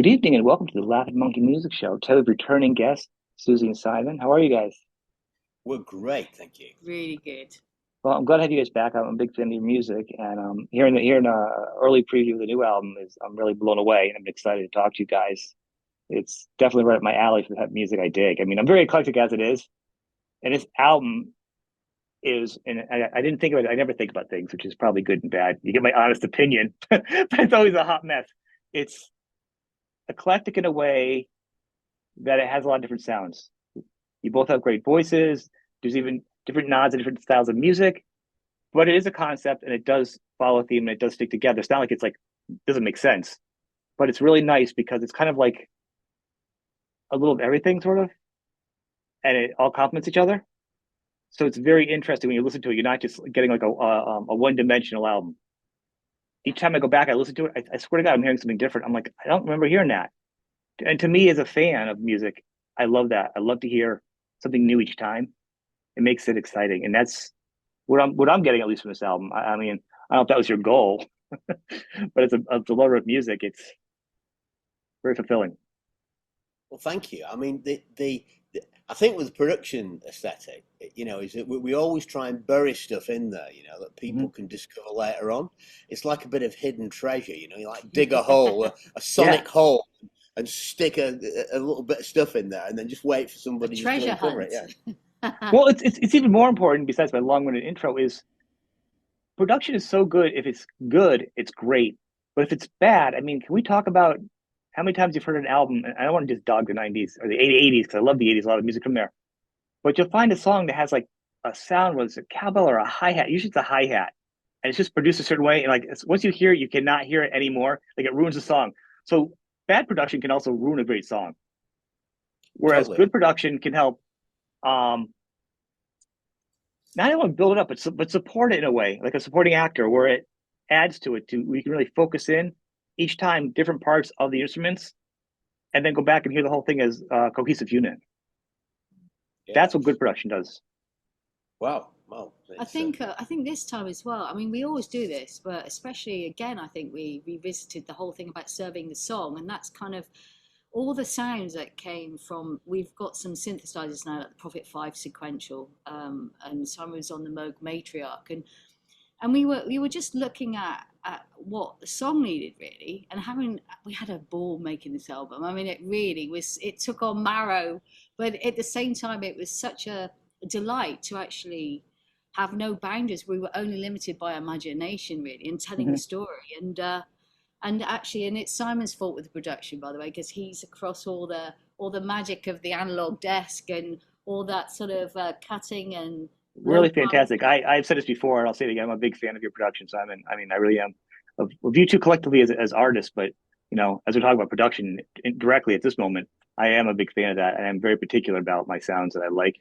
Good evening and welcome to the Laughing Monkey Music Show. Tell returning guests, Susie and Simon. How are you guys? We're great, thank you. Really good. Well, I'm glad to have you guys back. I'm a big fan of your music, and hearing a early preview of the new album is I'm really blown away, and I'm excited to talk to you guys. It's definitely right up my alley for the type of music I dig. I mean, I'm very eclectic as it is, and this album is, and I didn't think about it. I never think about things, which is probably good and bad. You get my honest opinion, but it's always a hot mess. It's eclectic in a way that it has a lot of different sounds. You both have great voices. There's even different nods and different styles of music, but it is a concept and it does follow a theme and it does stick together. It's not like it's like doesn't make sense, but it's really nice because it's kind of like a little of everything, sort of, and it all complements each other. So it's very interesting when you listen to it. You're not just getting like a one-dimensional album. Each time I go back, I listen to it. I swear to God, I'm hearing something different. I'm like, I don't remember hearing that. And to me, as a fan of music, I love that. I love to hear something new each time. It makes it exciting, and that's what I'm getting at least from this album. I mean, I don't know if that was your goal, but it's a lover of music. It's very fulfilling. Well, thank you. I mean, I think with the production aesthetic, is that we always try and bury stuff in there, that Hmm. people can discover later on. It's like a bit of hidden treasure, you like dig a hole, a Yeah. sonic hole, and stick a little bit of stuff in there, and then just wait for A somebody just to treasure uncover hunt. it. Yeah, Well, it's even more important besides my long-winded intro is production is so good. If it's good, it's great. But if it's bad, I mean, can we talk about how many times you've heard an album? And I don't want to just dog the '90s or the '80s because I love the '80s, a lot of music from there. But you'll find a song that has like a sound, whether it's a cowbell or a hi hat. Usually it's a hi hat, and it's just produced a certain way. And like once you hear it, you cannot hear it anymore. Like it ruins the song. So bad production can also ruin a great song, whereas totally. good production can help. Um, Not only build it up, but support it in a way, like a supporting actor, where it adds to it. To we can really focus in each time different parts of the instruments, and then go back and hear the whole thing as a cohesive unit. Yeah. That's what good production does. Wow. Wow. I think this time as well. I mean, we always do this, but especially again, I think we revisited the whole thing about serving the song, and that's kind of all the sounds that came from. We've got some synthesizers now, like the Prophet Five sequential, and Simon was on the Moog Matriarch, and we were just looking at what the song needed really, and having we had a ball making this album. I mean, it really was. It took on marrow, but at the same time, it was such a delight to actually have no boundaries. We were only limited by imagination really, and telling the Mhm. story. And actually, and it's Simon's fault with the production, by the way, because he's across all the magic of the analog desk and all that sort of cutting and low Really pass. fantastic. I've said this before, and I'll say it again. I'm a big fan of your production, Simon. I mean, I really am. Of you two collectively as artists, but as we're talking about production directly at this moment, I am a big fan of that, and I'm very particular about my sounds that I like.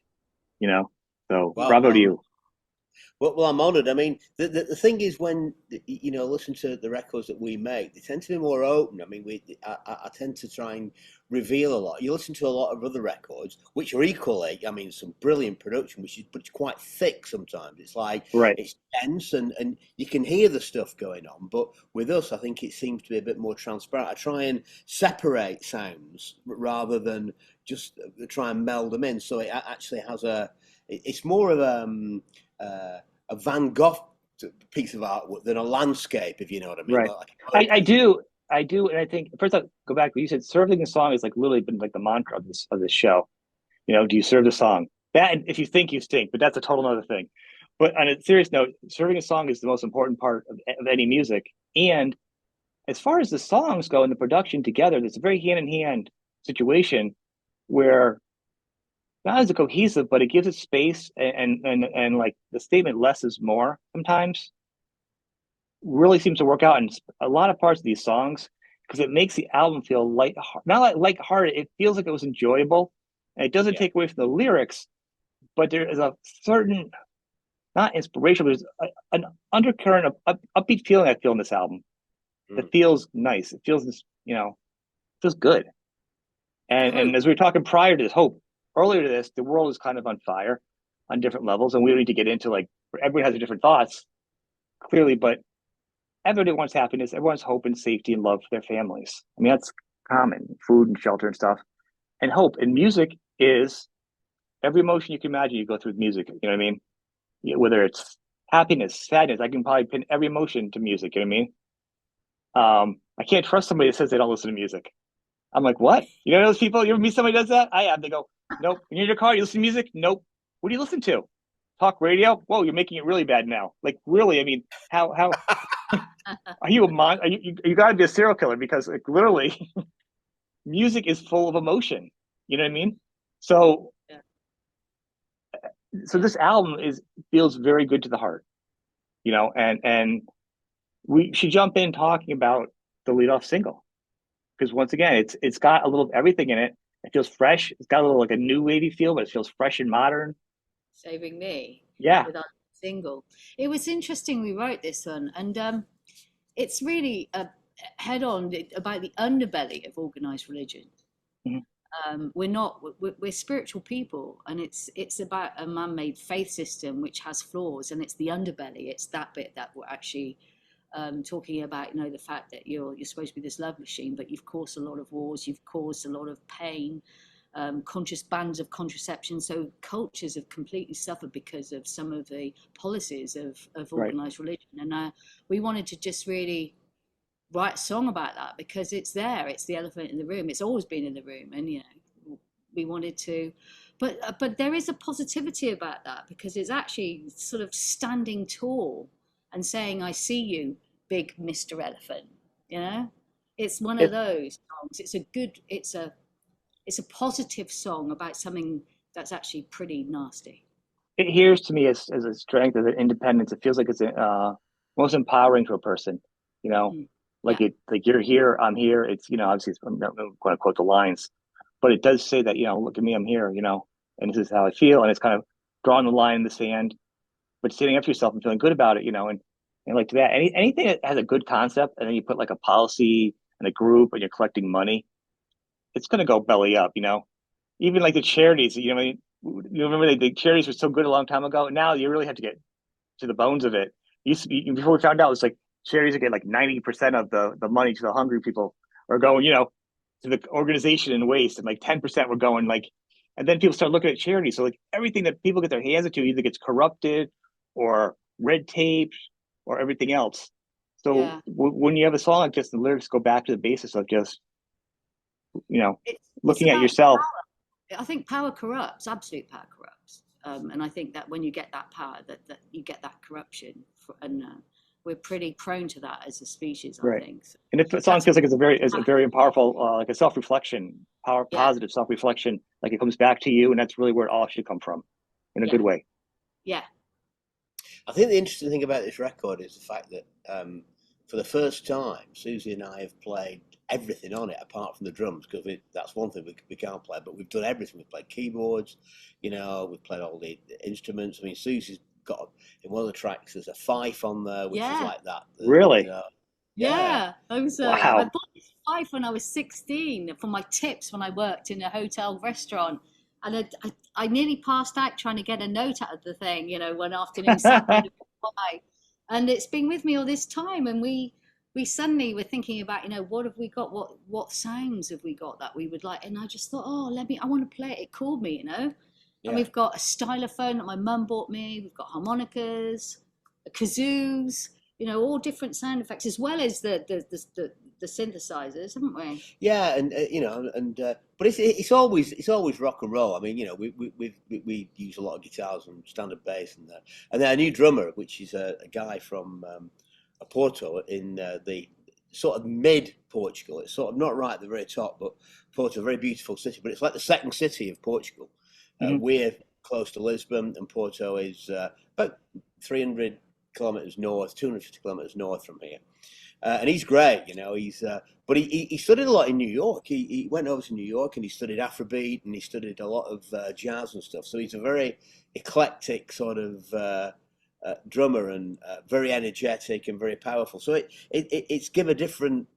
You know, so Wow. bravo to Well, you. well, I'm honoured. I mean, the thing is, when listen to the records that we make, they tend to be more open. I mean, I tend to try and reveal a lot. You listen to a lot of other records, which are equally, I mean, some brilliant production, but it's quite thick sometimes. It's like Right. it's dense, and you can hear the stuff going on. But with us, I think it seems to be a bit more transparent. I try and separate sounds rather than just try and meld them in. So it actually has it's more of uh, a Van Gogh piece of artwork than a landscape, if you know what I mean. Right. Like an oil I painting. do. I do. And I think first I'll go back. You said serving the song is like literally been like the mantra of this show. Do you serve the song? That if you think you stink, but that's a total other thing. But on a serious note, serving a song is the most important part of any music. And as far as the songs go and the production together, there's a very hand in hand situation where not as a cohesive, but it gives it space and like the statement less is more sometimes really seems to work out in a lot of parts of these songs because it makes the album feel light, not like lighthearted. It feels like it was enjoyable, and it doesn't Yeah. take away from the lyrics, but there is a certain not inspiration, but there's an undercurrent of upbeat feeling I feel in this album that Mm. feels nice. It feels feels good. And Hope. as we were talking prior to this, hope earlier to this, the world is kind of on fire on different levels, and we don't need to get into like everyone has their different thoughts clearly, but everybody wants happiness. Everyone's hope and safety and love for their families. I mean, that's common, food and shelter and stuff, and hope. And music is every emotion you can imagine. You go through with music. You know what I mean? Whether it's happiness, sadness, I can probably pin every emotion to music. You know what I mean? I can't trust somebody that says they don't listen to music. I'm like, what? You know those people? You ever meet somebody who does that? I have. They go, nope. When you're in your car, you listen to music? Nope. What do you listen to? Talk radio? Whoa, you're making it really bad now. Like, really? I mean, how are you a mon? Are you got to be a serial killer because like literally, music is full of emotion. You know what I mean? So, Yeah, so yeah. this album is feels very good to the heart. You know, and we should jump in talking about the lead off single because once again, it's got a little of everything in it. It feels fresh. It's got a little like a new wavy feel, but it feels fresh and modern. Saving Me Yeah. with our single. It was interesting we wrote this one, and it's really head on about the underbelly of organized religion. Mhm. We're not we're spiritual people, and it's about a man-made faith system which has flaws, and it's the underbelly. It's that bit that we're actually talking about, you know, the fact that you're supposed to be this love machine, but you've caused a lot of wars, you've caused a lot of pain, conscious bans of contraception. So cultures have completely suffered because of some of the policies of Right. organized religion. And we wanted to just really write a song about that because it's there. It's the elephant in the room. It's always been in the room, and you know, we wanted to. But there is a positivity about that because it's actually sort of standing tall and saying, "I see you, big Mr. Elephant." You know, it's one of It those songs. It's a good. It's a positive song about something that's actually pretty nasty. it hears to me as a strength, as an independence. It feels like it's most empowering to a person. You know, Mm. like Yeah, like you're here, I'm here. It's obviously I'm not going to quote the lines, but it does say that look at me, I'm here. And this is how I feel, and it's kind of drawing the line in the sand, but standing up for yourself and feeling good about it. And like to that, anything that has a good concept, and then you put like a policy and a group, and you're collecting money, it's going to go belly up. Even like the charities. I mean, you remember the charities were so good a long time ago. Now you really have to get to the bones of it. It used to be before we found out, it's like charities that get like 90% of the money to the hungry people are going, to the organization in waste, and like 10% were going like, and then people start looking at charities. So like everything that people get their hands into either gets corrupted or red tape or everything else. So yeah. when you have a song like this, the lyrics go back to the basis of just you know It's looking at about yourself. I think power corrupts, absolute power corrupts. And I think that when you get that power, that you get that corruption. And we're pretty prone to that as a species, I Right. think. So And if the song that's feels like it's a very yeah, powerful, like a self-reflection, yeah, positive self-reflection, like it comes back to you, and that's really where it all should come from, in a yeah, good way. yeah, I think the interesting thing about this record is the fact that for the first time, Susie and I have played everything on it apart from the drums because that's one thing we can't play, but we've done everything. We've played keyboards, we've played all the instruments. I mean, Susie's got in one of the tracks. There's a fife on there, which is yeah, like that. Really? Yeah, yeah. I Wow. bought this fife when I was 16 for my tips when I worked in a hotel restaurant. And I nearly passed out trying to get a note out of the thing, one afternoon sampling a pie. And it's been with me all this time. And we suddenly were thinking about, what have we got? What sounds have we got that we would like? And I just thought, I want to play it. It called me. And yeah. we've got a stylophone that my mum bought me. We've got harmonicas, kazoos, all different sound effects, as well as the synthesizers, haven't we? Yeah, and but it's always rock and roll. I mean, we use a lot of guitars and standard bass and then a new drummer, which is a guy from Porto in the sort of mid Portugal. It's sort of not right at the very top, but Porto, a very beautiful city, but it's like the second city of Portugal. Hmm. We're close to Lisbon, and Porto is about 300 kilometers north, 250 kilometers north from here. And he's great, but he studied a lot in New York. He went over to New York and he studied Afrobeat and he studied a lot of jazz and stuff. So he's a very eclectic sort of drummer and very energetic and very powerful. So it's give a different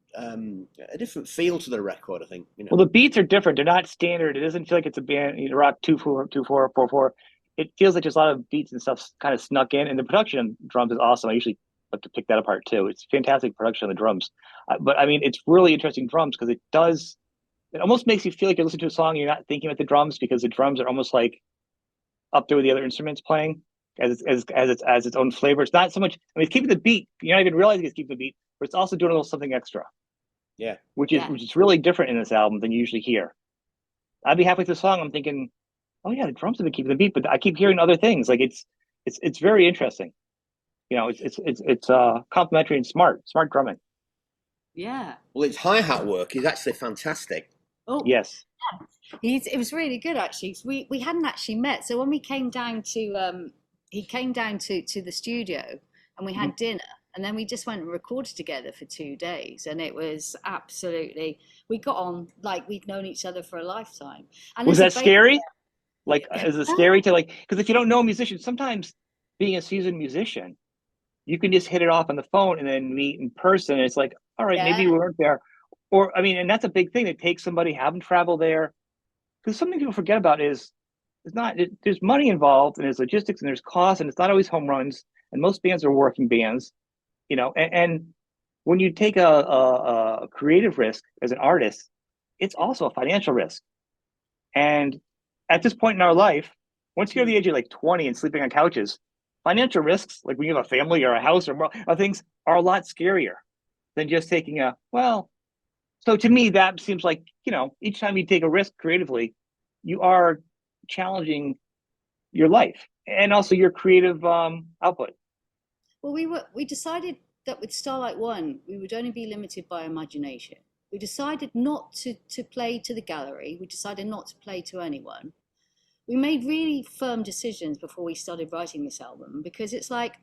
feel to the record, I think. Well, the beats are different. They're not standard. It doesn't feel like it's a band, rock 2/4, 2/4, 4/4. It feels like there's a lot of beats and stuff kind of snuck in, and the production on drums is awesome. I usually but to pick that apart too. It's fantastic production on the drums. But I mean, it's really interesting drums because it almost makes you feel like you're listening to a song and you're not thinking about the drums because the drums are almost like up there with the other instruments playing as its own flavor. It's not so much. I mean, it's keeping the beat. You're not even realizing it's keeping the beat, but it's also doing a little something extra, Yeah. Yeah. which is really different in this album than you usually hear. I'd be halfway through the song, I'm thinking, oh yeah, the drums have been keeping the beat, but I keep hearing other things. Like it's very interesting. It's complimentary and smart drumming. Yeah. Well, its hi-hat work is actually fantastic. Oh, Yes. it was really good actually. We hadn't actually met, so when we came down to he came down to the studio and we Mhm. had dinner, and then we just went and recorded together for 2 days, and it was absolutely, we got on like we'd known each other for a lifetime. And Was as a that bass, scary? Like, yeah, is it scary to like? Because if you don't know a musician, sometimes being a seasoned musician, you can just hit it off on the phone and then meet in person. And it's like, all right, maybe yeah, we weren't there. Or, I mean, and that's a big thing. It takes somebody, have them travel there. Because something people forget about is it's not, there's money involved and there's logistics and there's costs and it's not always home runs. And most bands are working bands, and when you take a creative risk as an artist, it's also a financial risk. And at this point in our life, once you're the age of like 20 and sleeping on couches, financial risks, like when you have a family or a house or more, things are a lot scarier than just taking so to me, that seems like, each time you take a risk creatively, you are challenging your life and also your creative output. well, we decided that with Starlite.ONE, we would only be limited by imagination. We decided not to play to the gallery. We decided not to play to anyone. We made really firm decisions before we started writing this album, because it's like,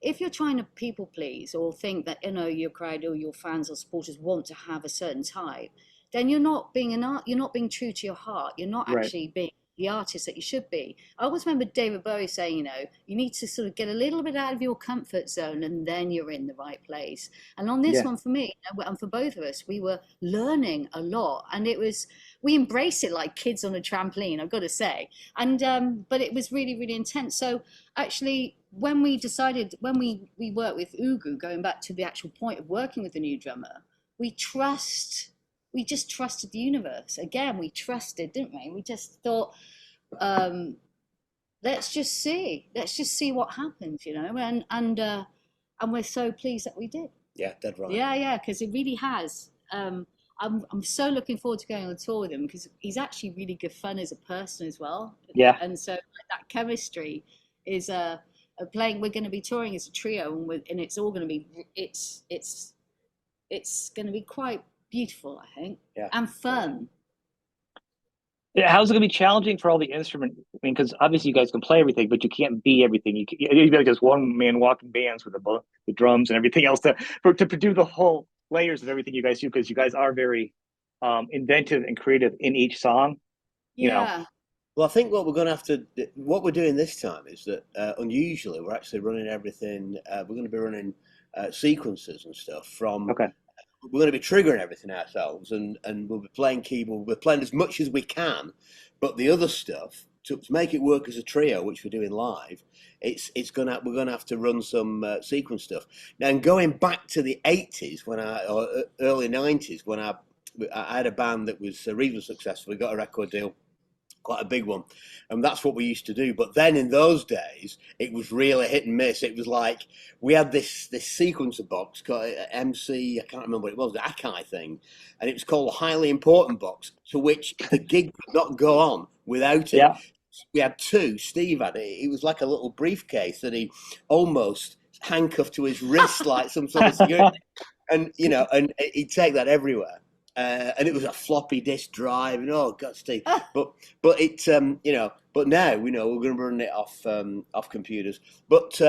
if you're trying to people please or think that your crowd or your fans or supporters want to have a certain type, then you're not being you're not being true to your heart. You're not Right. actually being the artist that you should be. I always remember David Bowie saying, you need to sort of get a little bit out of your comfort zone and then you're in the right place. And on this Yeah. one, for me, and for both of us, we were learning a lot, and we embraced it like kids on a trampoline, I've got to say. And but it was really, really intense. So actually, when we decided, when we worked with Ugu, going back to the actual point of working with the new drummer, we trust we just trusted the universe. Again, we trusted, didn't we? We just thought, um, let's just see what happens, and we're so pleased that we did. Yeah, dead right. Yeah, because it really has. I'm so looking forward to going on tour with him, because he's actually really good fun as a person as well. Yeah. And so that chemistry is playing. We're going to be touring as a trio, and it's all going to be it's going to be quite beautiful, I think, Yeah. and fun. Yeah, how's it going to be challenging for all the instrument? I mean, because obviously you guys can play everything, but you can't be everything. You'd be like just one man walking bands with the drums and everything else to do the whole layers of everything you guys do, because you guys are very inventive and creative in each song. You know, Yeah, Well, I think what we're doing this time is that unusually we're actually running everything. We're going to be running sequences and stuff from. okay, We're going to be triggering everything ourselves, and we'll be playing keyboard. We're playing as much as we can, but the other stuff to make it work as a trio, which we're doing live, we're gonna have to run some sequence stuff. Now, and going back to the '80s or early '90s I had a band that was reasonably successful. We got a record deal, quite a big one, and that's what we used to do. But then in those days it was really hit and miss. It was like we had this sequencer box called MC, I can't remember what it was, the Akai thing, and it was called a highly important box, to which the gig could not go on without it. yeah, We had two. Steve had it. It was like a little briefcase that he almost handcuffed to his wrist like some sort of security, and he'd take that everywhere. And it was a floppy disk drive, and oh god, Steve. But it, but now we know we're going to run it off computers. But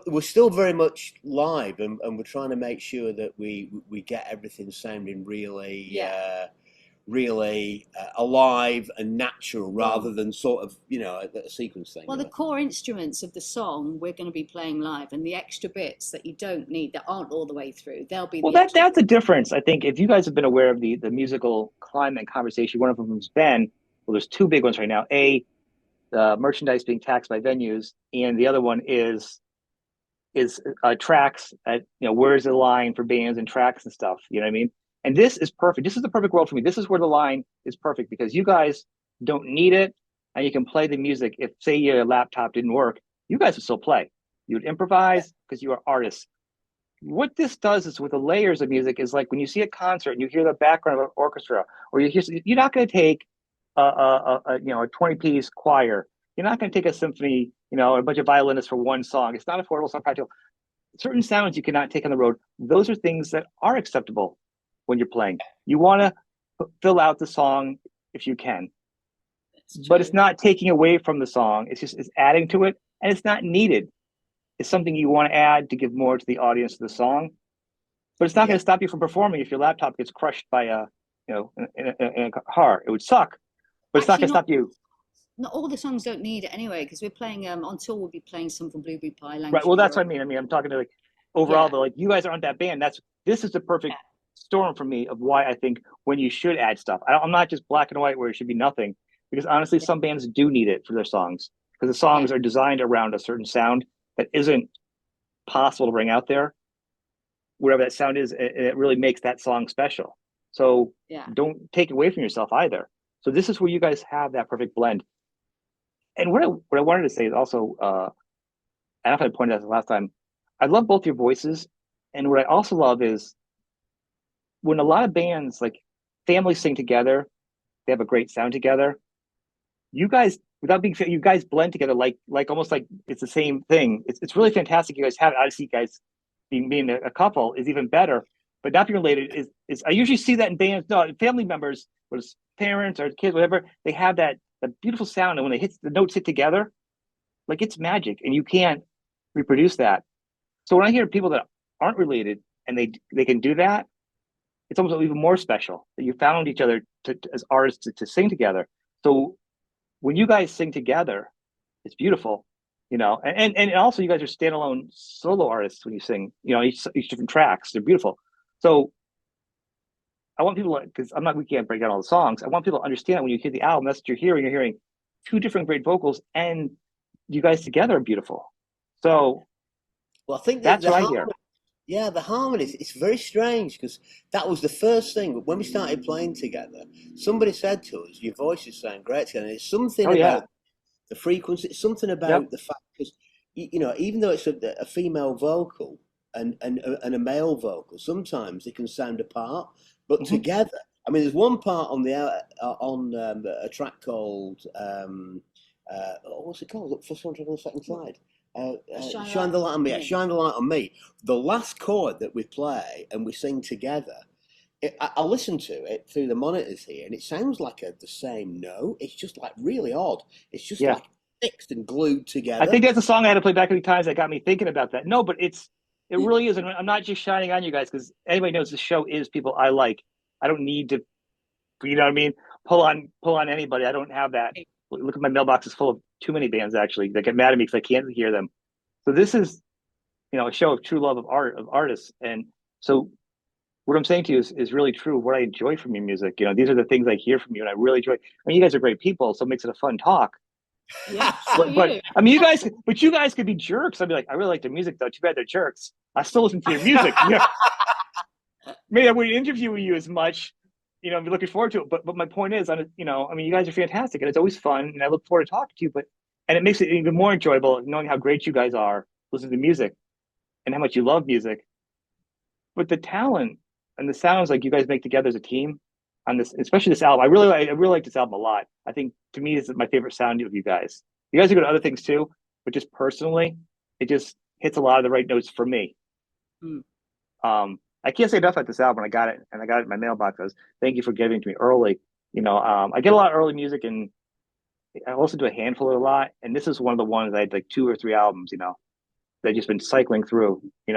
we're still very much live, and we're trying to make sure that we get everything sounding really yeah. really alive and natural, Well, rather than sort of a sequence thing. well, the core instruments of the song we're going to be playing live, and the extra bits that you don't need, that aren't all the way through, they'll be well, the extra that's a bits. difference. I think if you guys have been aware of the musical climate conversation, one of them has been, well, there's two big ones right now. Merchandise being taxed by venues, and the other one is is tracks at, where's the line for bands and tracks and stuff. You know what I mean? And this is perfect. This is the perfect world for me. This is where the line is perfect because you guys don't need it, and you can play the music. If say your laptop didn't work, you guys would still play. You would improvise because you are artists. What this does is with the layers of music is like when you see a concert and you hear the background of an orchestra, or you hear, you're not going to take a 20-piece choir. You're not going to take a symphony, a bunch of violinists for one song. It's not affordable, it's not practical. Certain sounds you cannot take on the road. Those are things that are acceptable when you're playing. You want to fill out the song if you can, but it's not taking away from the song. It's adding to it, and it's not needed. It's something you want to add to give more to the audience of the song, but it's not going to stop you from performing if your laptop gets crushed by in a car. It would suck, but it's not going to stop you. Not all the songs don't need it anyway, because we're playing on tour. We'll be playing some from Blueberry Pie, Right. Well, that's what I mean. I'm talking to like overall, but like you guys aren't that band. This is the perfect storm for me of why I think when you should add stuff. I'm not just black and white where it should be nothing, because honestly, some bands do need it for their songs because the songs are designed around a certain sound that isn't possible to bring out there. Whatever that sound is, it really makes that song special. So don't take it away from yourself either. So this is where you guys have that perfect blend. And what I wanted to say is also, I don't know if I pointed out this last time, I love both your voices. And what I also love is when a lot of bands, like families sing together, they have a great sound together. You guys, without being, you guys blend together like almost like it's the same thing. It's really fantastic. You guys have it. I see you guys being a couple is even better. But not being related is I usually see that in bands. No, family members, whether it's parents or kids, whatever, they have that beautiful sound, and when the notes hit together, like it's magic, and you can't reproduce that. So when I hear people that aren't related and they can do that, it's almost even more special that you found each other as artists to sing together. So when you guys sing together, it's beautiful, and also you guys are standalone solo artists when you sing, each different tracks, they're beautiful. So I want people, because we can't break down all the songs. I want people to understand when you hear the album, that's what you're hearing. You're hearing two different great vocals, and you guys together are beautiful. So, well, I think that's what I hear. Yeah, the harmonies, it's very strange because that was the first thing. When we started playing together, somebody said to us, your voices sound great together. And it's something about the frequency, it's something about the fact, because, even though it's a female vocal and a male vocal, sometimes they can sound apart, but together. I mean, there's one part on a track called, what's it called? First one on the second side. Shine the light on me. Yeah, shine the light on me. The last chord that we play and we sing together, I listen to it through the monitors here, and it sounds like the same note. It's just like really odd. It's just like fixed and glued together. I think that's a song I had to play back many times that got me thinking about that. No, but it really is. And I'm not just shining on you guys because anybody knows the show is people I like. I don't need to, you know what I mean? Pull on anybody. I don't have that. Look at my mailbox is full of too many bands actually that get mad at me because I can't hear them. So this is, a show of true love of artists. And so what I'm saying to you is really true. What I enjoy from your music, these are the things I hear from you, and I really enjoy. I mean, you guys are great people, so it makes it a fun talk. Yeah, but I mean, you guys could be jerks. I'd be like, I really like their music though. Too bad they're jerks. I still listen to your music. Maybe I wouldn't interview you as much. I'm looking forward to it. But my point is, you guys are fantastic, and it's always fun, and I look forward to talking to you. And it makes it even more enjoyable knowing how great you guys are listening to music, and how much you love music. But the talent and the sounds like you guys make together as a team on this, especially this album, I really like this album a lot. I think to me this is my favorite sound of you guys. You guys are good at other things too, but just personally, it just hits a lot of the right notes for me. I can't say enough about this album. I got it in my mailbox. Thank you for giving it to me early. I get a lot of early music, and I listen to a handful a lot. And this is one of the ones I had like 2 or 3 albums, that I've just been cycling through, in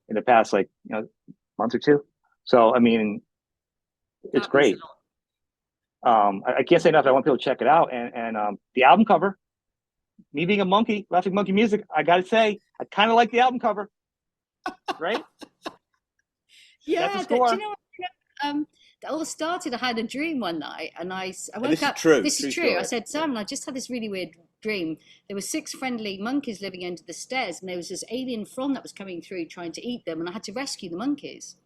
the past month or two. So I mean, it's great. I can't say enough. I want people to check it out. And the album cover, me being a monkey, Laughing Monkey Music, I gotta say, I kind of like the album cover, right? Yeah, you know what? That all started. I had a dream one night, and I woke up. True. This true is true. Story. I said, Simon, I just had this really weird dream, there were 6 friendly monkeys living under the stairs, and there was this alien frog that was coming through trying to eat them, and I had to rescue the monkeys.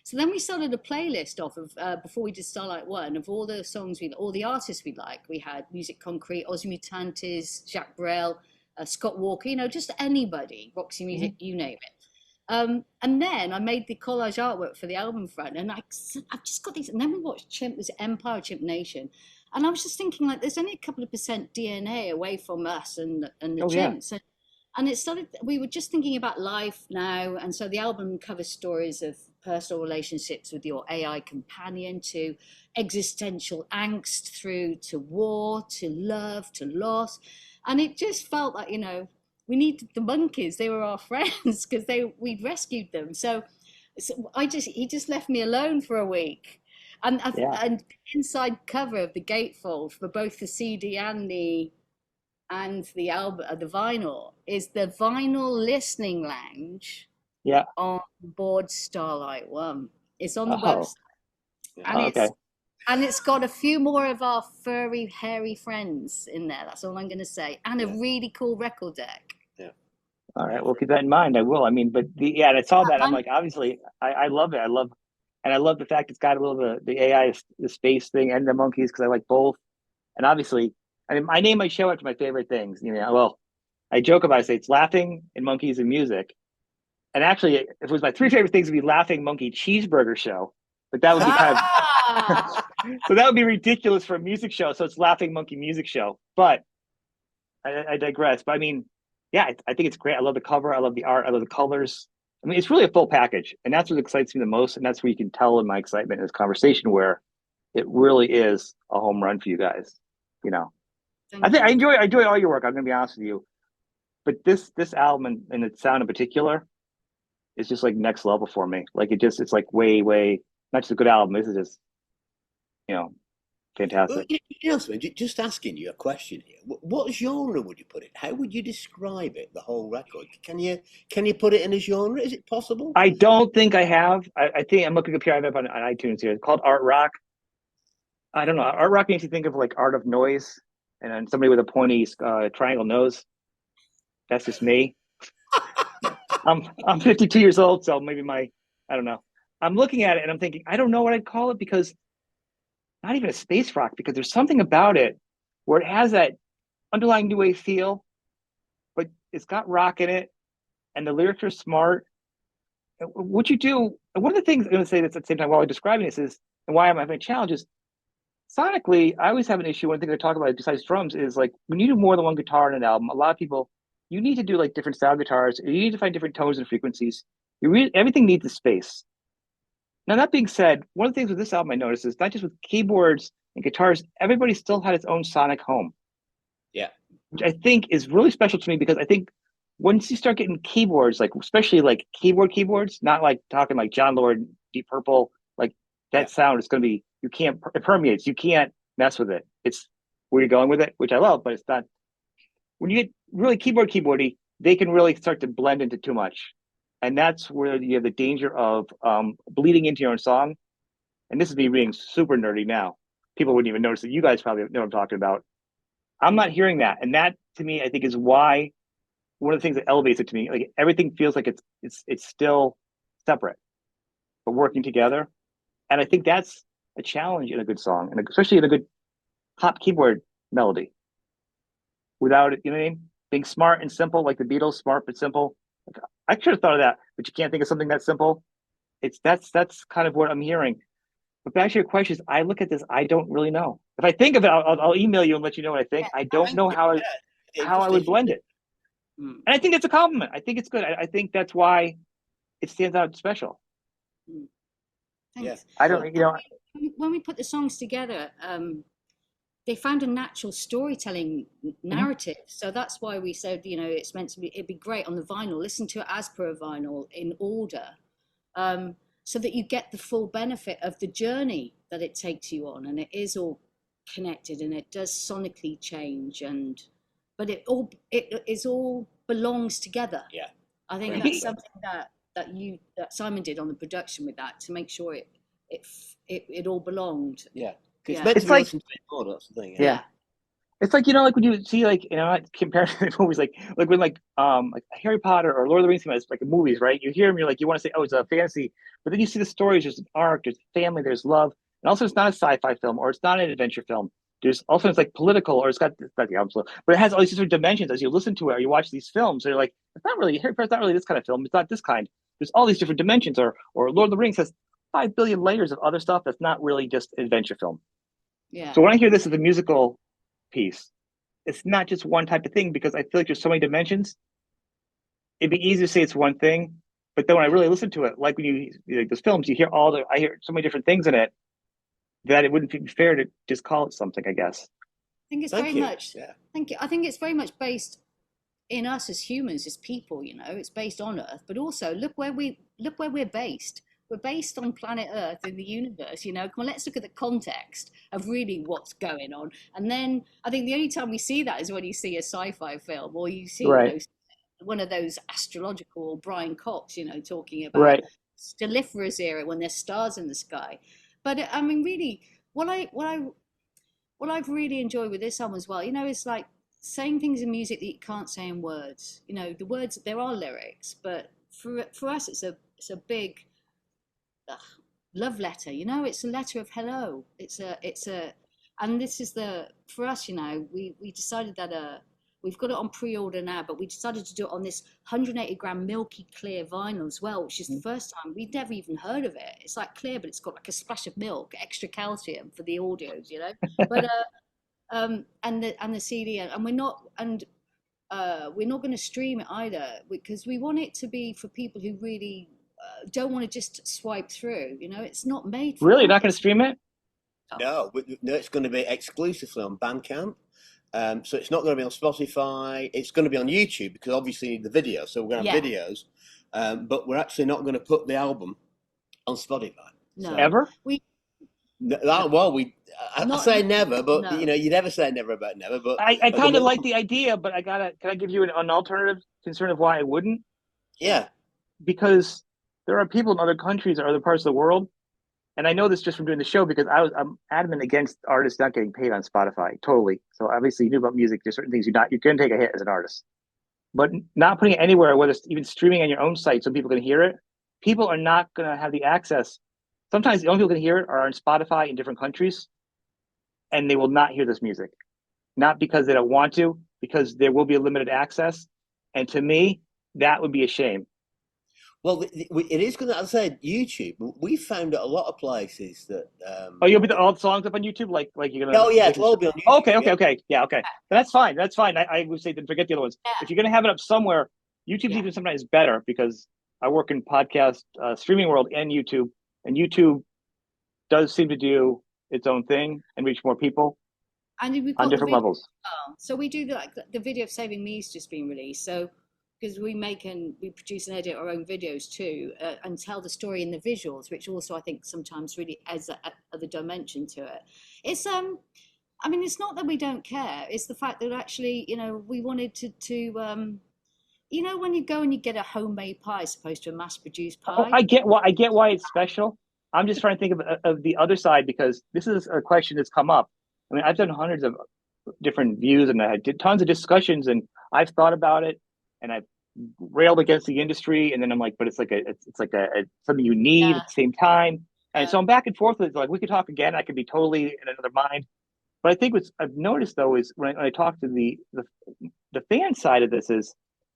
So then we started a playlist off of before we did Starlite.ONE of all the songs all the artists we like. We had Music Concrete, Os Mutantes, Jacques Brel, Scott Walker, you know, just anybody, Roxy Music, you name it. And then I made the collage artwork for the album front, and I've just got these. And then we watched Chimp, there's Empire, Chimp Nation, and I was just thinking, like, there's only a couple of % DNA away from us and the Chimps. And it started, we were just thinking about life now. And so the album covers stories of personal relationships with your AI companion, to existential angst, through to war, to love, to loss. And it just felt like, you know, we needed the monkeys. They were our friends because we'd rescued them. So he just left me alone for a week. And the inside cover of the gatefold for both the CD and the album, the vinyl, is the vinyl listening lounge. Yeah. On board Starlite.ONE. It's on the Oh. website, and it's got a few more of our furry, hairy friends in there. That's all I'm going to say, and a really cool record deck. Yeah. All right, we'll keep that in mind. I will. I mean, but and I saw that. I'm like, obviously, I love it. I love the fact it's got a little bit of the AI, the space thing, and the monkeys, because I like both. And obviously, I mean, I name my show after my favorite things. You know, well, I joke about it, I say it's laughing and monkeys and music. And actually, if it was my 3 favorite things, would be Laughing Monkey Cheeseburger Show. But that would be kind of so that would be ridiculous for a music show. So it's Laughing Monkey Music Show. But I digress. But I mean, yeah, I think it's great. I love the cover. I love the art. I love the colors. I mean, it's really a full package, and that's what excites me the most. And that's where you can tell in my excitement in this conversation, where it really is a home run for you guys. You know, I enjoy all your work. I'm going to be honest with you. But this album and its sound in particular, it's just like next level for me. Like it's like way not just a good album. This is just, you know, fantastic. Well, you know, just asking you a question here. What genre would you put it? How would you describe it? The whole record? Can you put it in a genre? Is it possible? I don't think I have. I think I'm looking up here. I have on iTunes here. It's called art rock. I don't know. Art rock makes you think of like art of noise, and then somebody with a pointy triangle nose. That's just me. I'm 52 years old, so maybe I don't know. I'm looking at it and I'm thinking, I don't know what I'd call it, because not even a space rock, because there's something about it where it has that underlying new wave feel, but it's got rock in it, and the lyrics are smart. What you do, and one of the things I'm going to say that's at the same time while I'm describing this is, and why I'm having a challenge is, sonically, I always have an issue. One thing I talk about besides drums is, like, when you do more than one guitar in an album, a lot of people, you need to do like different style guitars. You need to find different tones and frequencies. Everything needs a space. Now, that being said, one of the things with this album I noticed is not just with keyboards and guitars, everybody still had its own sonic home. Yeah. Which I think is really special to me, because I think once you start getting keyboards, like especially like keyboards, not like talking like John Lord, Deep Purple, like that sound is going to be, it permeates. You can't mess with it. It's where you're going with it, which I love, but it's not. When you get really keyboardy, they can really start to blend into too much. And that's where you have the danger of bleeding into your own song. And this is me being super nerdy now. People wouldn't even notice it. You guys probably know what I'm talking about. I'm not hearing that. And that, to me, I think is why one of the things that elevates it to me, like everything feels like it's still separate, but working together. And I think that's a challenge in a good song, and especially in a good pop keyboard melody. Without it, you know what I mean? Being smart and simple, like the Beatles, smart but simple. Like, I should have thought of that, but you can't think of something that simple. That's kind of what I'm hearing. But back to your questions, I look at this, I don't really know. If I think of it, I'll email you and let you know what I think. I don't know how I would blend it. And I think it's a compliment. I think it's good. I think that's why it stands out special. Thanks. I don't, you know. When we put the songs together, they found a natural storytelling narrative. So that's why we said, you know, it's meant to be, it'd be great on the vinyl. Listen to it as per a vinyl in order, so that you get the full benefit of the journey that it takes you on. And it is all connected, and it does sonically change, but it all belongs together. Yeah. I think that's something that Simon did on the production with that, to make sure it all belonged. Yeah. It's meant to be listened to more, that's the thing. Yeah. It's like like when you see like comparing movies like when like Harry Potter or Lord of the Rings, it's like movies, right? You hear them, you're like you want to say, oh, it's a fantasy, but then you see the stories. There's an arc, there's family, there's love, and also it's not a sci-fi film or it's not an adventure film. There's also it's like political or it's not the opposite, but it has all these different dimensions as you listen to it or you watch these films. They're like it's not really Harry Potter's not really this kind of film. It's not this kind. There's all these different dimensions, or Lord of the Rings has 5 billion layers of other stuff that's not really just adventure film. Yeah. So when I hear this as a musical piece, it's not just one type of thing because I feel like there's so many dimensions. It'd be easy to say it's one thing, but then when I Yeah. really listen to it, like when you like those films, you hear I hear so many different things in it that it wouldn't be fair to just call it something, I guess. I think it's very Thank you. much. Yeah. Thank you. I think it's very much based in us as humans, as people. It's based on Earth, but also look where we're based. We're based on planet Earth in the universe. Come on, let's look at the context of really what's going on. And then I think the only time we see that is when you see a sci-fi film or you see, Right, one of those astrological Brian Cox, talking about right. stelliferous era when there's stars in the sky. But I mean, really, what I what I what I've really enjoyed with this album as well, is like saying things in music that you can't say in words. The words, there are lyrics, but for us, it's a big uh, love letter. It's a letter of hello. And this is the for us. We decided that we've got it on pre-order now, but we decided to do it on this 180-gram milky clear vinyl as well, which is the first time we'd never even heard of it. It's like clear, but it's got like a splash of milk, extra calcium for the audios. But and the CD, and we're not going to stream it either because we want it to be for people who really don't want to just swipe through. It's not made for Really, you're that. not going to stream it? Oh, No, no, it's going to be exclusively on Bandcamp. So it's not going to be on Spotify. It's going to be on YouTube because obviously you need the video. So we're going to yeah, have videos, but we're actually not going to put the album on Spotify. no, So Ever? we no, well, I not say never, but no. you never say never about never. But I at the kind of like moment, the idea, but can I give you an alternative concern of why I wouldn't? Yeah, yeah, Because there are people in other countries or other parts of the world, and I know this just from doing the show because I'm adamant against artists not getting paid on Spotify, totally. So obviously you knew about music, there's certain things you're going to take a hit as an artist, but not putting it anywhere, whether it's even streaming on your own site so people can hear it. People are not going to have the access. Sometimes the only people who can hear it are on Spotify in different countries, and they will not hear this music. Not because they don't want to, because there will be a limited access. And to me, that would be a shame. well, it is going to. As I said, YouTube. We found at a lot of places that. Oh, you'll be all the songs up on YouTube, like you're gonna Oh yeah, like it'll all be on YouTube. okay, Yeah, yeah, okay. That's fine. That's fine. I would say then forget the other ones. yeah, If you're gonna have it up somewhere, YouTube's yeah. even sometimes better because I work in podcast streaming world and YouTube does seem to do its own thing and reach more people And we've on got the different video levels. as well. So we do the video of Saving Me's just been released. So because we produce and edit our own videos too, and tell the story in the visuals, which also I think sometimes really adds that other dimension to it. It's I mean, it's not that we don't care. It's the fact that actually, we wanted to when you go and you get a homemade pie as opposed to a mass-produced Oh, pie. I get why it's special. I'm just trying to think of the other side because this is a question that's come up. I mean, I've done hundreds of different views and I did tons of discussions and I've thought about it and I've railed against the industry and then I'm like, but it's like a something you need Yeah, at the same time. And yeah, so I'm back and forth with it. Like we could talk again. I could be totally in another mind. But I think what's I've noticed though is when I talk to the fan side of this is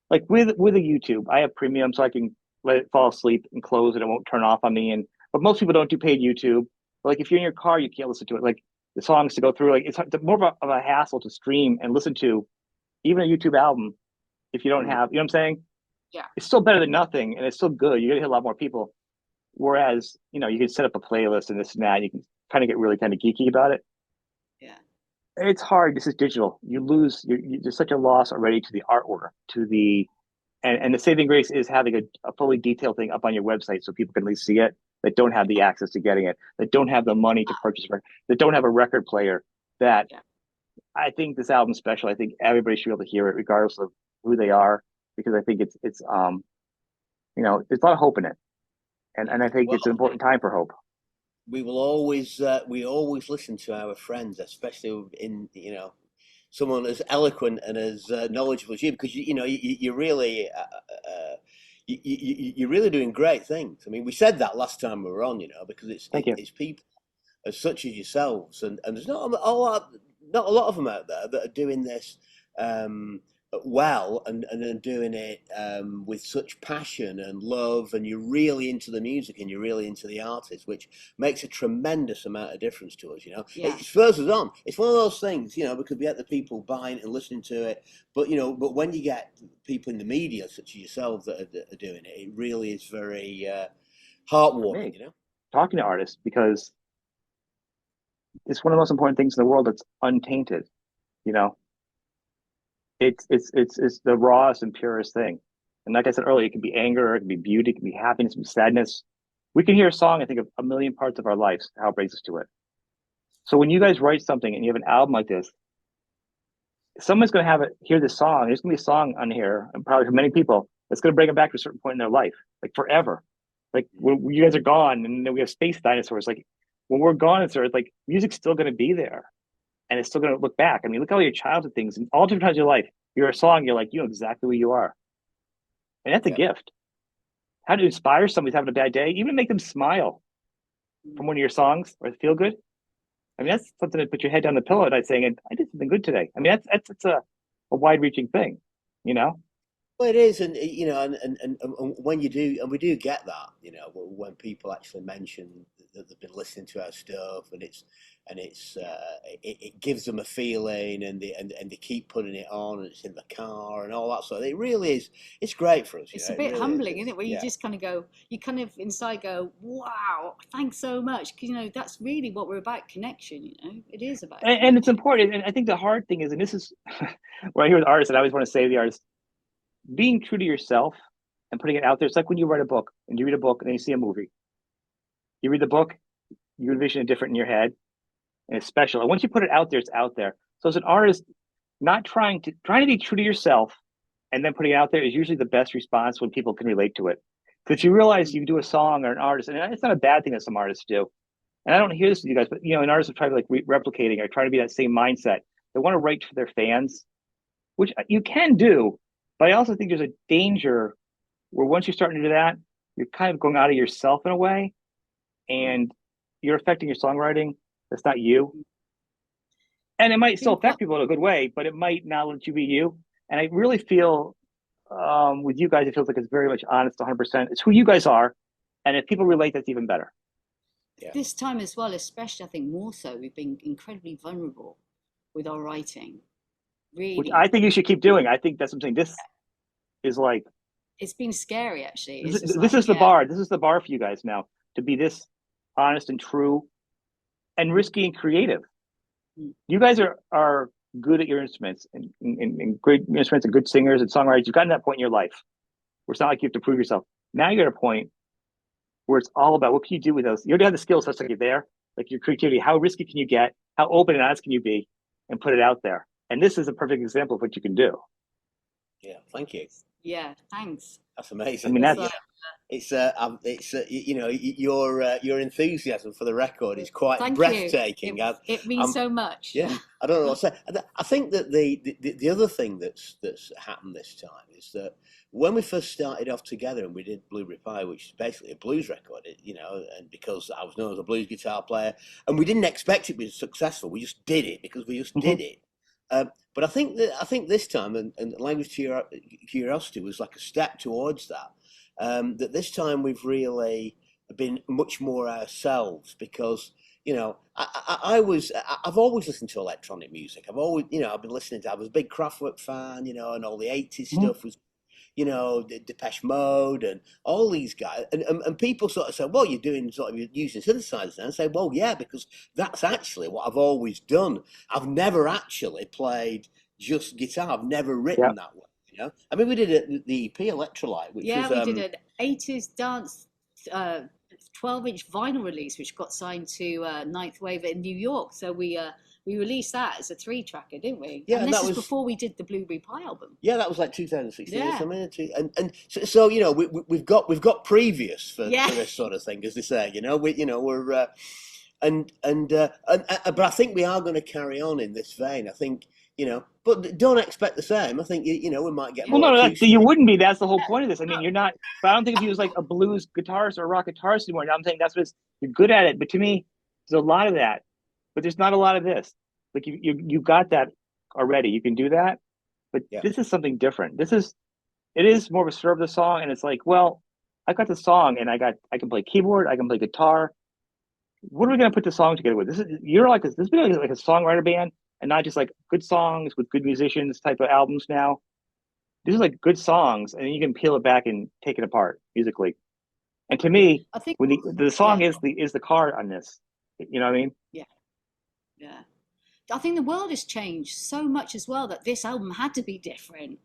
like with a YouTube, I have premium so I can let it fall asleep and close and it won't turn off on me. And but most people don't do paid YouTube. But like if you're in your car, you can't listen to it. Like the songs to go through, like it's more of a hassle to stream and listen to even a YouTube album if you don't mm. have, you know what I'm saying? yeah, It's still better than nothing and it's still good. You're gonna hit a lot more people. Whereas, you can set up a playlist and this and that, and you can kind of get really kind of geeky about it. yeah. It's hard. This is digital. You lose. There's such a loss already to the artwork, to the and the saving grace is having a fully detailed thing up on your website so people can at least see it that don't have the access to getting it, that don't have the money to purchase it, that don't have a record player. That Yeah. I think this album's special. I think everybody should be able to hear it regardless of who they are because I think it's there's a lot of hope in it, and I think it's an Well, important time for hope. we always listen to our friends, especially in someone as eloquent and as knowledgeable as you, because you're really you're really doing great things. I mean, we said that last time we were on, because Thank you. it's people as such as yourselves, and there's not a lot of them out there that are doing this um, well, and are doing it with such passion and love, and you're really into the music and you're really into the artist, which makes a tremendous amount of difference to us. Yeah. It spurs us on. It's one of those things, because we get the people buying and listening to it, but when you get people in the media such as yourselves that are doing it, it really is very For heartwarming. me, talking to artists, because it's one of the most important things in the world that's untainted. You know, it's the rawest and purest thing. And like I said earlier, it can be anger, it can be beauty, it can be happiness, it can be sadness. We can hear a song and think of a million parts of our lives, how it brings us to it. So when you guys write something and you have an album like this, someone's going to have it hear this song. There's going to be a song on here, and probably for many people, that's going to bring them back to a certain point in their life, like forever. Like when you guys are gone, and then we have space dinosaurs. Like when we're gone, it's sort of like music's still going to be there, and it's still going to look back. I mean, look at all your childhood things and all different times of your life. You're a song. You're like, you know exactly who you are, and that's a Yeah. gift. How to inspire somebody who's having a bad day, even make them smile from one of your songs or feel good. I mean, that's something to put your head down the pillow at night saying, "I did something good today." I mean, that's a wide-reaching thing, you know. Well, it is, and and when you do, and we do get that, when people actually mention that they've been listening to our stuff, and it gives them a feeling, and they keep putting it on, and it's in the car and all that sort of. It really is. It's great for us, It's a It bit really is. humbling, isn't it? Where you Yeah, just kind of go, you kind of inside go, wow, thanks so much. Because, that's really what we're about, connection. It is about And it's connection. important. And I think the hard thing is, and this is what I hear with artists, and I always want to say to the artist, being true to yourself and putting it out there. It's like when you write a book and you read a book and then you see a movie. You read the book, you envision it different in your head, and it's special. And once you put it out there, it's out there. So as an artist, not trying to be true to yourself and then putting it out there is usually the best response when people can relate to it. Because you realize you do a song or an artist, and it's not a bad thing that some artists do. And I don't hear this with you guys, but an artist will try to like replicating or trying to be that same mindset. They want to write for their fans, which you can do, but I also think there's a danger where once you're starting to do that, you're kind of going out of yourself in a way, and you're affecting your songwriting. That's not you, and it might Do you still know what? affect people in a good way, but it might not let you be you. And I really feel with you guys, it feels like it's very much honest, 100%. It's who you guys are, and if people relate, that's even better. yeah. This time as well, especially, I think more so, we've been incredibly vulnerable with our writing. Which Really, I think you should keep doing. I think that's what I'm saying. This is like it's been scary, actually. this, It's just this like, is the yeah. bar. This is the bar for you guys now to be this honest and true and risky and creative. Mm. You guys are good at your instruments and great instruments and good singers and songwriters. You've gotten to that point in your life where it's not like you have to prove yourself. Now you're at a point where it's all about what can you do with those. You already have the skills, such like you're there, like your creativity. How risky can you get? How open and honest can you be, and put it out there? And this is a perfect example of what you can do. Yeah, thank you. Yeah, thanks. That's I amazing. mean, It's that's like, your enthusiasm for the record is quite thank you. breathtaking. It means I'm, so much. Yeah, I don't know what to say. I think that the other thing that's happened this time is that when we first started off together and we did Blueberry Pie, which is basically a blues record, and because I was known as a blues guitar player, and we didn't expect it to be successful, we just did it because we just mm-hmm. did it. But I think this time, and language curiosity was like a step towards that. That this time we've really been much more ourselves because I've always listened to electronic music. I've been listening to. I was a big Kraftwerk fan, and all the '80s Mm-hmm. stuff was, Depeche Mode and all these guys. And people sort of say, well, you're doing sort of you're using synthesizers, and I say, well, yeah, because that's actually what I've always done. I've never actually played just guitar. I've never Yeah. written that way. I mean, we did the EP Electrolyte, which Yeah, was we did an 80s dance 12-inch vinyl release, which got signed to Ninth Wave in New York. So we released that as a 3-tracker, didn't we? yeah, And and this that is was before we did the Blueberry Pie album. yeah, that was like 2016 or Yeah, something. And so we've got previous for yeah. this sort of thing, as they say. We're But I think we are going to carry on in this vein. I think, but don't expect the same. I think we might get Well, more no, you acoustic. wouldn't be. That's the whole point of this. I mean, you're not. But I don't think if you was like a blues guitarist or a rock guitarist anymore. I'm saying that's what you're good at it. But to me, there's a lot of that. But there's not a lot of this. Like you got that already. You can do that. But Yeah. this is something different. It is more of a serve the song, and it's like, well, I got the song, and I can play keyboard, I can play guitar. What are we gonna put the song together with? You're like this is like a songwriter band, and not just like good songs with good musicians type of albums now. These are like good songs, and then you can peel it back and take it apart musically. And to Yeah, me, I think. when the song Yeah, is the card on this, you know what I mean? yeah, yeah. I think the world has changed so much as well that this album had to be different.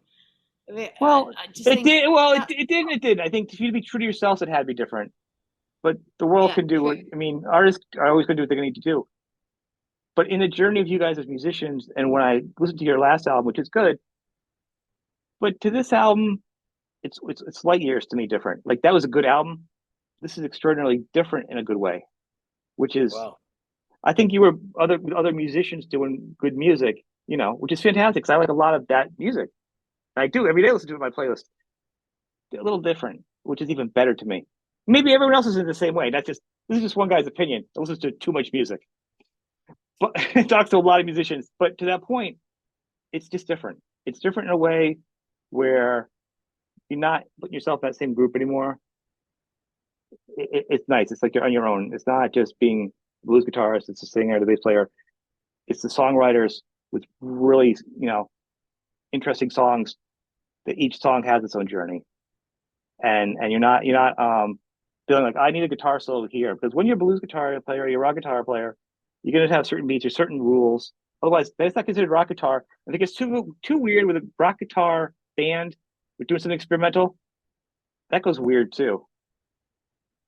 I mean, Well, I just it think did. Well, that. it didn't. It did. I think for you to be true to yourselves, it had to be different. But the world Yeah, can do what true. I mean. Artists are always going to do what they're going to need to do. But in the journey of you guys as musicians, and when I listened to your last album, which is good, but to this album, it's light years to me different. Like that was a good album. This is extraordinarily different in a good way, which is Wow. I think you were other musicians doing good music, which is fantastic. Because I like a lot of that music. I do every day. Listen to it on my playlist. A little different, which is even better to me. Maybe everyone else is in the same way. That's just this is just one guy's opinion. That listens to too much music, but it talks to a lot of musicians. But to that point, it's just different. It's different in a way where you're not putting yourself in that same group anymore. It's nice. It's like you're on your own. It's not just being a blues guitarist. It's the singer, the bass player. It's the songwriters with really, interesting songs that each song has its own journey. And you're not feeling like I need a guitar solo here because when you're a blues guitar player, you're a rock guitar player, you're gonna have certain beats or certain rules. Otherwise, that's not considered rock guitar. I think it's too weird with a rock guitar band. We're doing something experimental. That goes weird too.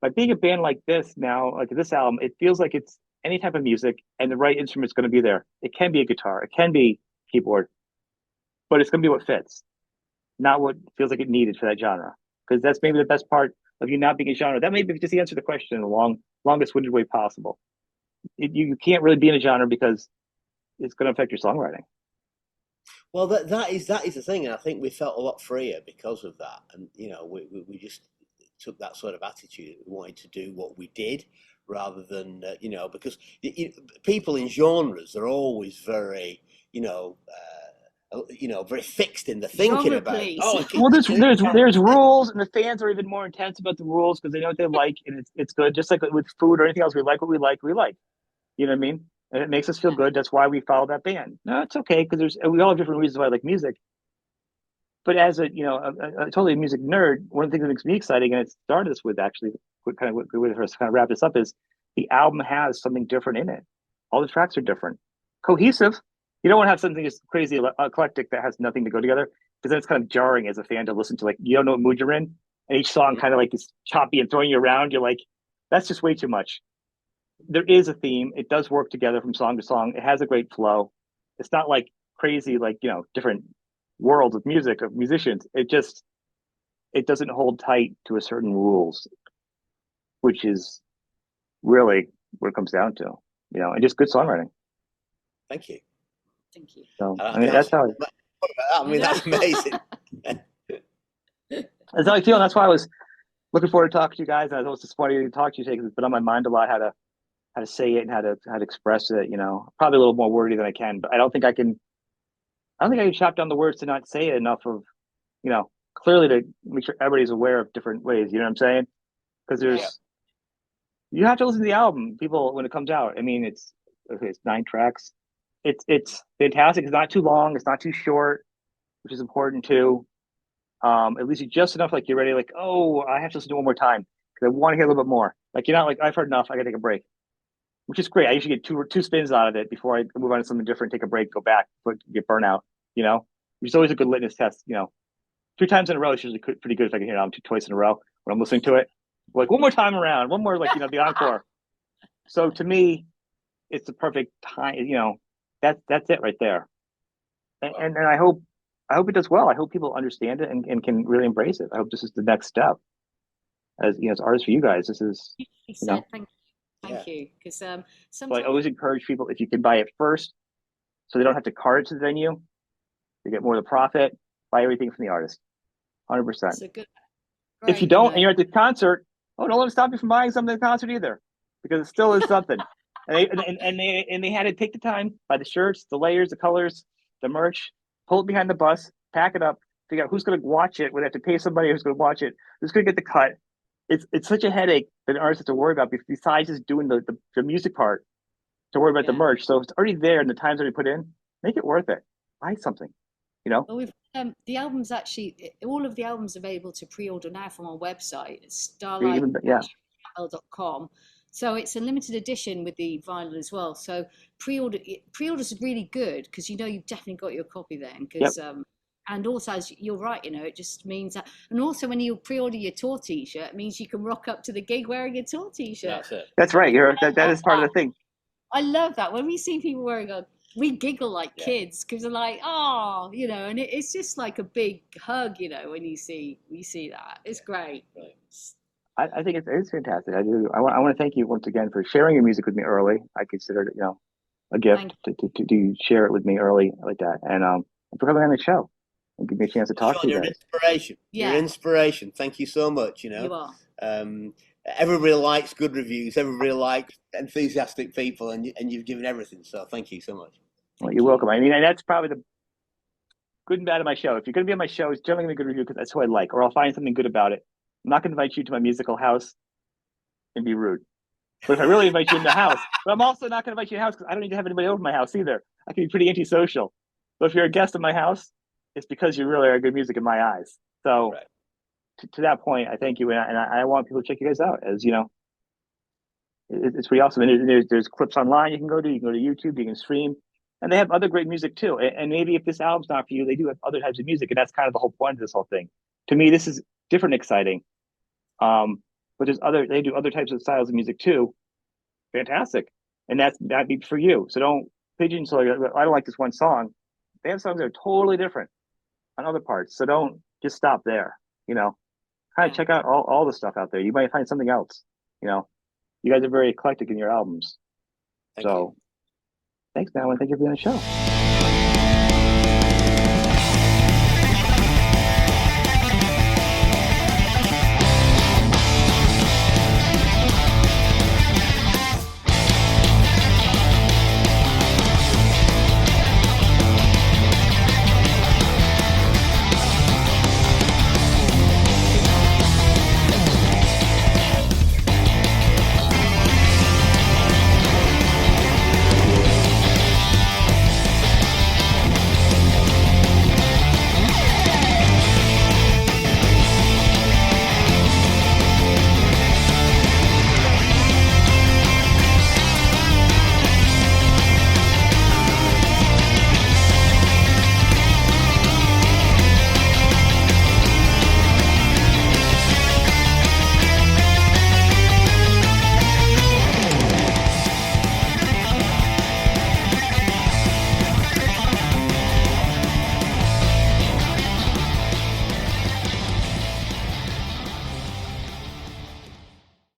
By being a band like this now, like this album, it feels like it's any type of music and the right instrument's going to be there. It can be a guitar, it can be keyboard, but it's going to be what fits, not what feels like it needed for that genre. Because that's Yeah. maybe the best part of you not being a genre. That may be just answer the question in the longest winded way possible. You can't really be in a genre because it's going to affect your songwriting. Well, that is the thing, and I think we felt a lot freer because of that. And we just took that sort of attitude. We wanted to do what we did rather than because people in genres are always very very fixed in the thinking Genre about. police. Oh, Well, you can there's rules, and the fans are even more intense about the rules because they know what they like, and it's good. Just like with food or anything else, we like what we like. We like. You know what I mean? And it makes us feel Yeah, good. That's why we follow that band. No, it's okay because we all have different reasons why I like music. But as a totally music nerd, one of the things that makes me exciting, and it started this with actually, kind of good way for us to kind of wrap this up is the album has something different in it. All the tracks are different, cohesive. You don't want to have something just crazy eclectic that has nothing to go together because then it's kind of jarring as a fan to listen to. Like you don't know what mood you're in, and each song kind of like is choppy and throwing you around. You're like, that's just way too much. There is a theme. It does work together from song to song. It has a great flow. It's not like crazy, like, different worlds of music, of musicians. It doesn't hold tight to a certain rules, which is really what it comes down to, and just good songwriting. Thank you. thank you. So, I I mean, can't that's say how much about that. I mean, that's amazing. that's how I feel. And that's why I was looking forward to talking to you guys. And I was disappointed to talk to you today because it's been on my mind a lot how to say it and how to express it. Probably a little more wordy than I can, but I don't think I can. I don't think I can chop down the words to not say it enough of, clearly to make sure everybody's aware of different ways. You know what I'm saying? Because Yeah. you have to listen to the album, people, when it comes out. I mean, it's 9 tracks. It's fantastic. It's not too long. It's not too short, which is important too. At least you just enough like you're ready. Like, oh, I have to listen to it one more time because I want to hear a little bit more. Like you're not like I've heard enough. I got to take a break, which is great. I usually get two spins out of it before I move on to something different, take a break, go back, get burnout. Which is always a good litmus test. 2 times in a row is usually pretty good if I can hear it album twice in a row when I'm listening to it. Like one more time around, one more like the encore. So to me, it's the perfect time. That's it right there. And, Well, and and I hope it does well. I hope people understand it and can really embrace it. I hope this is the next step as as artists for you guys. This is He you said, know thank Yeah. Thank you. Because So I sometimes always encourage people, if you can buy it first, so they don't have to cart it to the venue, they get more of the profit, buy everything from the artist. 100%. it's a good, If you great, don't and you're at the concert, oh, don't let them stop you from buying something at the concert either, because it still is something. And they had to take the time, buy the shirts, the layers, the colors, the merch, pull it behind the bus, pack it up, figure out who's going to watch it. We have to pay somebody who's going to watch it, who's going to get the cut. It's such a headache that an artist has to worry about besides just doing the music part, to worry about the yeah. merch. So it's already there and the time's already put in. Make it worth it. Buy something, you know. Well, we've the albums actually, all of the albums available to pre-order now from our website. It's Even yeah, starlite.com. So it's a limited edition with the vinyl as well. So pre-orders are really good because you know you've definitely got your copy then. yep, Because and also, as you're right, you know, it just means that. And also, when you pre-order your tour T-shirt, it means you can rock up to the gig wearing a tour T-shirt. That's it. that's right. That is part of the thing. I love that when we see people wearing a, we giggle like Yeah. kids because they're like, oh, you know, and it's just like a big hug, you know, when you see that. It's great. Right. I think it's fantastic. I do. I want to thank you once again for sharing your music with me early. I consider it, a gift Thank to share it with me early like that, and for coming on the show and give me a chance to Well, talk Sean, to you you're an guys. inspiration. You're an Yeah, inspiration. Thank you so much. you are. Um, everybody likes good reviews. Everybody likes enthusiastic people, and you've given everything. So thank you so much. Well, Thank you're you. welcome. I mean, and that's probably the good and bad of my show. If you're going to be on my show, it's generally going to be a good review because that's who I like, or I'll find something good about it. I'm not going to invite you to my musical house and be rude. But if I really invite you in the house, but I'm also not going to invite you in the house because I don't need to have anybody over my house either. I can be pretty antisocial. But if you're a guest in my house, it's because you really are good music in my eyes. So Right. to that point, I thank you, and I want people to check you guys out. As you know, it's pretty awesome. And there's clips online you can go to. You can go to YouTube. You can stream, and they have other great music too. And maybe if this album's not for you, they do have other types of music, and that's kind of the whole point of this whole thing. To me, this is different, exciting. But they do other types of styles of music too. Fantastic, and that'd be for you. So don't pigeonhole. I don't like this one song. They have songs that are totally different on other parts. So don't just stop there. You know, kind of Yeah. check out all the stuff out there. You might find something else. You know, you guys are very eclectic in your albums. Thank you. So thanks, man. I want to thank you for being on the show.